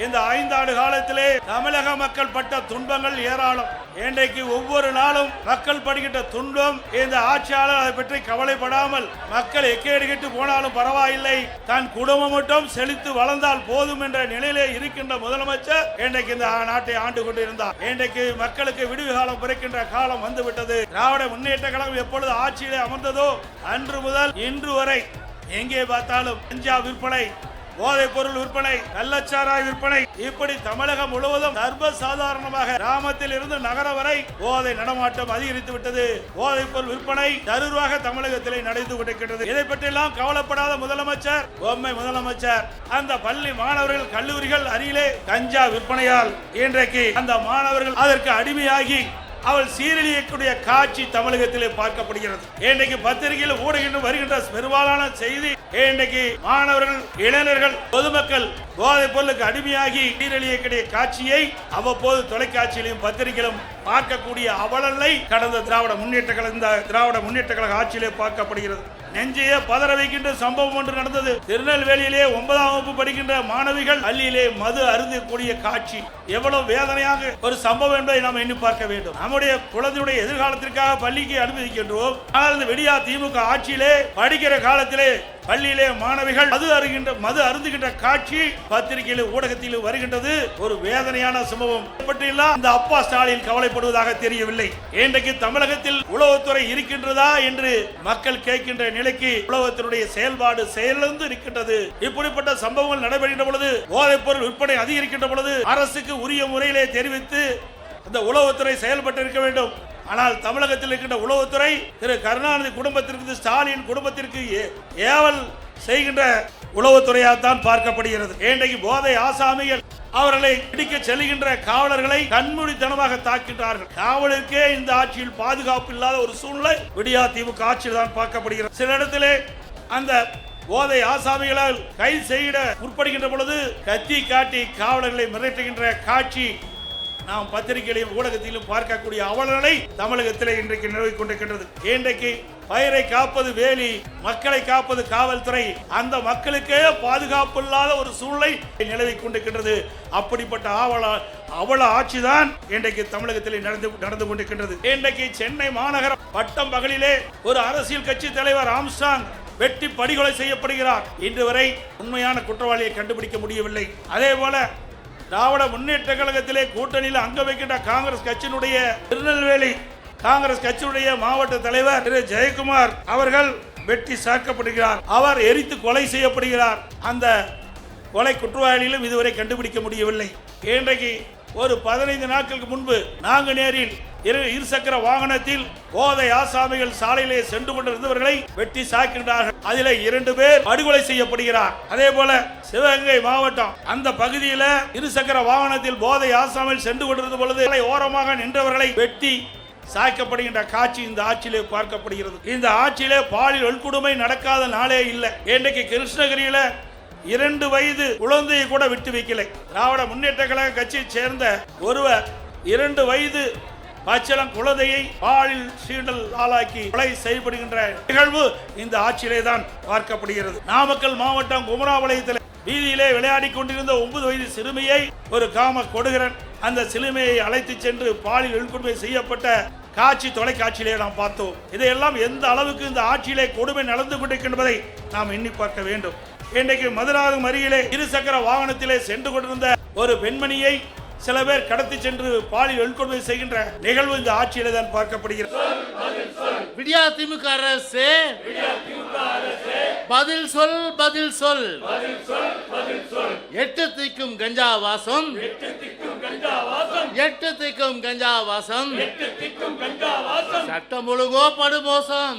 இந்த 5 ஆண்டு காலத்திலே தமிழக மக்கள் பட்ட துன்பங்கள் ஏராளம். இன்றைக்கு ஒவ்வொரு நாளும் மக்கள் படுகின்ற துன்பம், இந்த ஆட்சியாளர் அதை பற்றி கவலைப்படாமல் மக்கள் எக்கேடுகிட்டு போனாலும் பரவாயில்லை, தன் குடும்பம் மட்டும் செழித்து வளர்ந்தால் போதும் என்ற நிலையிலே இருக்கின்ற முதலமைச்சர் இன்றைக்கு இந்த நாட்டை ஆண்டு கொண்டிருந்தார். இன்றைக்கு மக்களுக்கு விடுவி காலம் பிறக்கின்ற காலம் வந்துவிட்டது. திராவிட முன்னேற்ற கழகம் எப்பொழுது ஆட்சியிலே அமர்ந்ததோ அன்று முதல் இன்று வரை எங்கே பார்த்தாலும் கஞ்சா விற்பனை, போதைப் பொருள் விற்பனை, கள்ளச்சாராய விற்பனை, இப்படி தமிழகம் முழுவதும் சர்வசாதாரணமாக கிராமத்தில் இருந்து நகரம் வரை போதை நடமாட்டம் அதிகரித்து விட்டது. போதைப் பொருள் விற்பனை தருவாக தமிழகத்திலே நடந்து கொண்டிருக்கிறது. இதை பற்றியெல்லாம் கவலைப்படாத முதலமைச்சர், பொம்மை முதலமைச்சர், அந்த பள்ளி மாணவர்கள் கல்லூரிகள் அருகிலே கஞ்சா விற்பனையால் இன்றைக்கு அந்த மாணவர்கள் அதற்கு அடிமையாகி அவள் சீரழியக்கூடிய காட்சி தமிழகத்திலே பார்க்கப்படுகிறது. இன்றைக்கு பத்திரிகையில் ஊடகங்கள் வருகின்ற பெரும்பாலான செய்தி, இன்றைக்கு மாணவர்கள், இளைஞர்கள், பொதுமக்கள் போதைப் பொருளுக்கு அடிமையாகி சீரழியக்கூடிய காட்சியை அவ்வப்போது தொலைக்காட்சியிலும் பத்திரிகையிலும் பார்க்கக்கூடிய அவலங்களை கடந்த திராவிட முன்னேற்ற கழக ஆட்சியிலே பார்க்கப்படுகிறது. நெஞ்சையே பதற வைக்கின்ற சம்பவம் ஒன்று நடந்தது. திருநெல்வேலியிலே 9ஆம் வகுப்பு படிக்கின்ற மாணவிகள் பள்ளியிலே மது அருந்தக்கூடிய காட்சி எவ்வளவு வேதனையாக ஒரு சம்பவம் என்பதை நாம் எண்ணி பார்க்க வேண்டும். நம்முடைய குழந்தையுடைய எதிர்காலத்திற்காக பள்ளிக்கு அனுமதிக்கின்றோம். ஆனால் இந்த விடியா திமுக ஆட்சியிலே படிக்கிற காலத்திலே பள்ளியிலே மாணவிகள் மது அருந்துகின்ற காட்சி பத்திரிகையிலும் ஊடகத்திலும் வருகின்றது. ஒரு வேதனையான சம்பவம். பற்றியெல்லாம் இந்த அப்பா ஸ்டாலின் கவலைப்படுவதாக தெரியவில்லை. இன்றைக்கு தமிழகத்தில் உளவுத்துறை இருக்கின்றதா என்று மக்கள் கேட்கின்ற நிலைக்கு உளவுத்துறையுடைய செயல்பாடு செயலிழந்து இருக்கின்றது. இப்படிப்பட்ட சம்பவங்கள் நடைபெறுகின்ற பொழுது, போதைப் பொருள் விற்பனை அதிகரிக்கின்ற பொழுது அரசுக்கு உரிய முறையிலே தெரிவித்து அந்த உளவுத்துறை செயல்பட்டு இருக்க வேண்டும். ஆனால் தமிழகத்தில் இருக்கின்ற உளவுத்துறை திரு கருணாநிதி குடும்பத்திற்கு, ஸ்டாலின் குடும்பத்திற்கு ஏவல் செய்கின்ற உளவுத்துறையாகத்தான் பார்க்கப்படுகிறது. இன்றைக்கு போதை ஆசாமிகள் அவர்களை பிடிக்க செல்கின்ற காவலர்களை கண்மூடித்தனமாக தாக்கின்றார்கள். காவலருக்கே இந்த ஆட்சியில் பாதுகாப்பு இல்லாத ஒரு சூழ்நிலை விடியா திமுக ஆட்சியில் தான் பார்க்கப்படுகிறது. சில இடத்திலே அந்த போதை ஆசாமிகளால் கைது செய்ய முற்படுகின்ற பொழுது கத்தி காட்டி காவலர்களை மிரட்டுகின்ற காட்சி நாம் பத்திரிகையிலும் ஊடகத்திலும் பார்க்கக்கூடிய அவலங்களை தமிழகத்தில் இன்றைக்கு நிலவிக் கொண்டிருக்கின்றது. இன்றைக்கு பயிரை காப்பது வேலி, மக்களை காப்பது காவல்துறை, அந்த மக்களுக்கே பாதுகாப்பு இல்லாத ஒரு சூழ்நிலை நிலவிக் கொண்டிருக்கின்றது. அப்படிப்பட்ட அவல ஆட்சிதான் இன்றைக்கு தமிழகத்தில் நடந்து கொண்டிருக்கின்றது. இன்றைக்கு சென்னை மாநகரம் பட்டம் பகலிலே ஒரு அரசியல் கட்சி தலைவர் ஆம்ஸ்ட்ராங் வெட்டி படுகொலை செய்யப்படுகிறார். இன்று வரை உண்மையான குற்றவாளியை கண்டுபிடிக்க முடியவில்லை. அதே போல திராவிட முன்னேற்ற கழகத்திலே கூட்டணியில் அங்க வைக்கின்ற காங்கிரஸ் கட்சியினுடைய திருநெல்வேலி காங்கிரஸ் கட்சியுடைய மாவட்ட தலைவர் திரு ஜெயக்குமார் அவர்கள் வெட்டி சாக்கப்படுகிறார். அவர் எரித்து கொலை செய்யப்படுகிறார். அந்த கொலை குற்றவாளிகளும் இதுவரை கண்டுபிடிக்க முடியவில்லை. இன்றைக்கு ஒரு 15 நாட்களுக்கு முன்பு நாங்குநேரில் இருசக்கர வாகனத்தில் போதை ஆசாமிகள் சாலையிலே சென்று கொண்டிருந்தவர்களை வெட்டி சாக்கின்றார்கள். அதில் 2 பேர் படுகொலை செய்யப்படுகிறார். அதே போல சிவகங்கை மாவட்டம் அந்த பகுதியில் இருசக்கர வாகனத்தில் போதை ஆசாமிகள் சென்று கொண்டிருந்த பொழுது ஓரமாக நின்றவர்களை வெட்டி சாய்க்கப்படுகின்ற காட்சி இந்த ஆட்சியிலே பார்க்கப்படுகிறது. இந்த ஆட்சியிலே பாலியல் வன்கொடுமை நடக்காத நாளே இல்லை. இன்றைக்கு கிருஷ்ணகிரியில 2 வயது குழந்தையை கூட விட்டு வைக்கலை. திராவிட முன்னேற்ற கழக கட்சியை சேர்ந்த ஒருவர் 2 வயது பச்சளம் குழந்தையை பாலில் சீண்டல் ஆளாக்கி கொலை செய்யப்படுகின்ற நிகழ்வு இந்த ஆட்சியிலே தான் பார்க்கப்படுகிறது. நாமக்கல் மாவட்டம் குமராபாளையத்தில் வீதியிலே விளையாடி கொண்டிருந்த 9 வயது சிறுமியை ஒரு காம கொடுகிறன் அந்த சிறுமியை அழைத்து சென்று பாலியல் வன்கொடுமை செய்யப்பட்ட காட்சி தொலைக்காட்சியிலே நாம் பார்த்தோம். இதையெல்லாம் எந்த அளவுக்கு இந்த ஆட்சியிலே கொடுமை நடந்து கொண்டிருக்கின்றதை நாம் எண்ணி பார்க்க வேண்டும். இன்றைக்கு மதுராந்தகம் அருகிலே இருசக்கர வாகனத்திலே சென்று கொண்டிருந்த ஒரு பெண்மணியை சில பேர் கடத்தி சென்று பாலியல் வன்கொடுமை செய்கின்ற நிகழ்வு இந்த ஆட்சியிலே தான் பார்க்கப்படுகிறது. விடியா திமுக அரசு பதில் சொல், பதில் சொல். 8 திக்கும் கஞ்சா வாசம், 8 திக்கும் கஞ்சா வாசம், சட்டம் ஒழுங்கோ படுமோசம்,